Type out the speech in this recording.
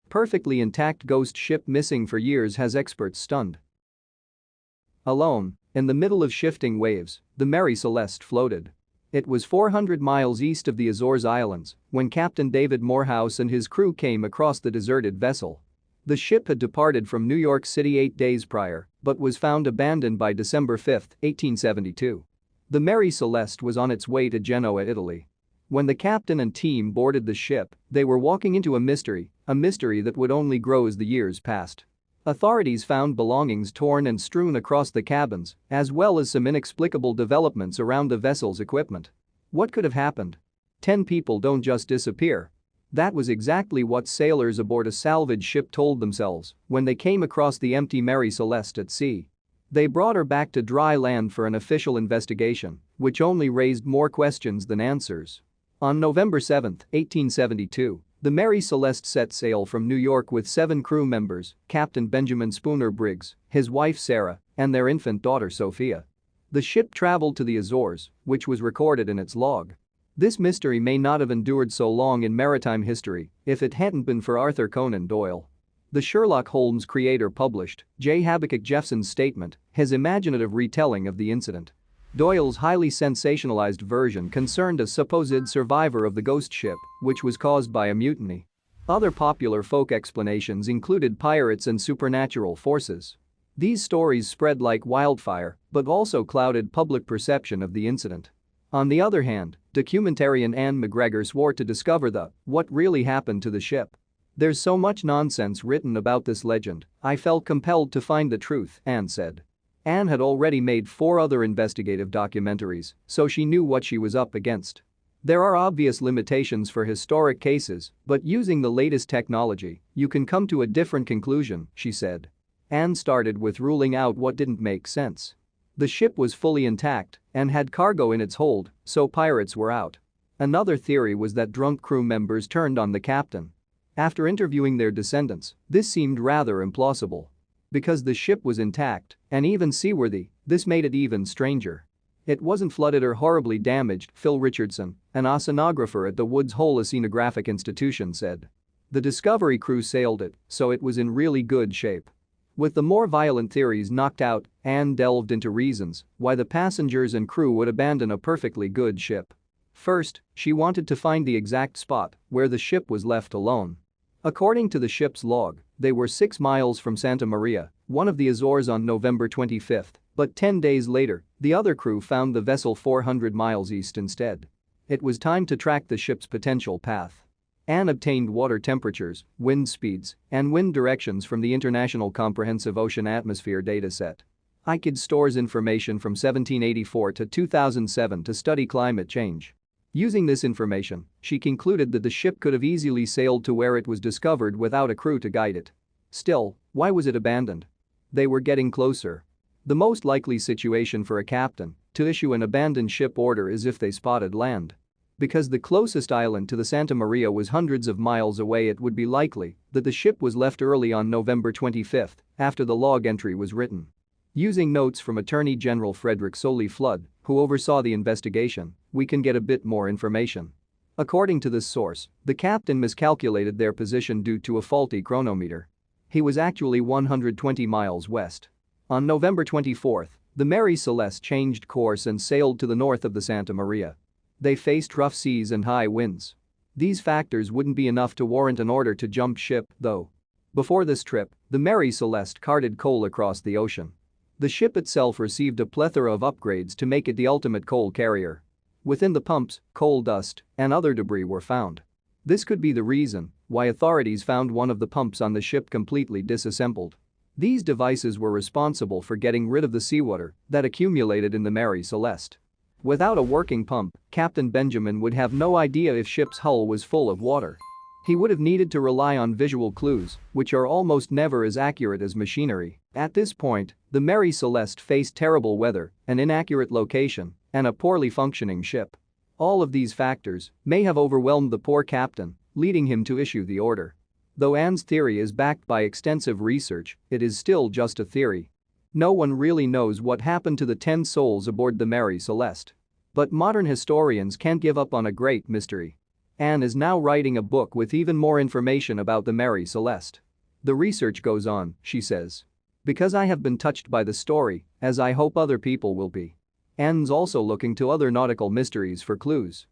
Perfectly intact ghost ship missing for years has experts stunned. Alone, in the middle of shifting waves, the Mary Celeste floated. It was 400 miles east of the Azores Islands when Captain David Morehouse and his crew came across the deserted vessel. The ship had departed from New York City 8 days prior but was found abandoned by December 5, 1872. The Mary Celeste was on its way to Genoa, Italy. When the captain and team boarded the ship, they were walking into a mystery that would only grow as the years passed. Authorities found belongings torn and strewn across the cabins, as well as some inexplicable developments around the vessel's equipment. What could have happened? 10 people don't just disappear. That was exactly what sailors aboard a salvage ship told themselves when they came across the empty Mary Celeste at sea. They brought her back to dry land for an official investigation, which only raised more questions than answers. On November 7, 1872, the Mary Celeste set sail from New York with 7 crew members, Captain Benjamin Spooner Briggs, his wife Sarah, and their infant daughter Sophia. The ship traveled to the Azores, which was recorded in its log. This mystery may not have endured so long in maritime history if it hadn't been for Arthur Conan Doyle. The Sherlock Holmes creator published J. Habakkuk Jeffson's statement, his imaginative retelling of the incident. Doyle's highly sensationalized version concerned a supposed survivor of the ghost ship, which was caused by a mutiny. Other popular folk explanations included pirates and supernatural forces. These stories spread like wildfire but also clouded public perception of the incident. On the other hand, documentarian Anne McGregor swore to discover what really happened to the ship. "There's so much nonsense written about this legend, I felt compelled to find the truth," Anne said. Anne had already made 4 other investigative documentaries, so she knew what she was up against. There are obvious limitations for historic cases, but using the latest technology, you can come to a different conclusion, she said. Anne started with ruling out what didn't make sense. The ship was fully intact and had cargo in its hold, so pirates were out. Another theory was that drunk crew members turned on the captain. After interviewing their descendants, this seemed rather implausible. Because the ship was intact and even seaworthy, this made it even stranger. It wasn't flooded or horribly damaged, Phil Richardson, an oceanographer at the Woods Hole Oceanographic Institution, said. The Discovery crew sailed it, so it was in really good shape. With the more violent theories knocked out, Anne delved into reasons why the passengers and crew would abandon a perfectly good ship. First, she wanted to find the exact spot where the ship was left alone. According to the ship's log, they were 6 miles from Santa Maria, one of the Azores, on November 25, but 10 days later, the other crew found the vessel 400 miles east instead. It was time to track the ship's potential path. Anne obtained water temperatures, wind speeds, and wind directions from the International Comprehensive Ocean Atmosphere dataset. ICID stores information from 1784 to 2007 to study climate change. Using this information, she concluded that the ship could have easily sailed to where it was discovered without a crew to guide it. Still, why was it abandoned? They were getting closer. The most likely situation for a captain to issue an abandoned ship order is if they spotted land. Because the closest island to the Santa Maria was hundreds of miles away, it would be likely that the ship was left early on November 25 after the log entry was written. Using notes from Attorney General Frederick Soley Flood, who oversaw the investigation, we can get a bit more information. According to this source, the captain miscalculated their position due to a faulty chronometer. He was actually 120 miles west. On November 24, the Mary Celeste changed course and sailed to the north of the Santa Maria. They faced rough seas and high winds. These factors wouldn't be enough to warrant an order to jump ship, though. Before this trip, the Mary Celeste carted coal across the ocean. The ship itself received a plethora of upgrades to make it the ultimate coal carrier. Within the pumps, coal dust and other debris were found. This could be the reason why authorities found one of the pumps on the ship completely disassembled. These devices were responsible for getting rid of the seawater that accumulated in the Mary Celeste. Without a working pump, Captain Benjamin would have no idea if ship's hull was full of water. He would have needed to rely on visual clues, which are almost never as accurate as machinery. At this point, the Mary Celeste faced terrible weather, an inaccurate location, and a poorly functioning ship. All of these factors may have overwhelmed the poor captain, leading him to issue the order. Though Anne's theory is backed by extensive research, it is still just a theory. No one really knows what happened to the 10 souls aboard the Mary Celeste. But modern historians can't give up on a great mystery. Anne is now writing a book with even more information about the Mary Celeste. The research goes on, she says. Because I have been touched by the story, as I hope other people will be. Anne's also looking to other nautical mysteries for clues.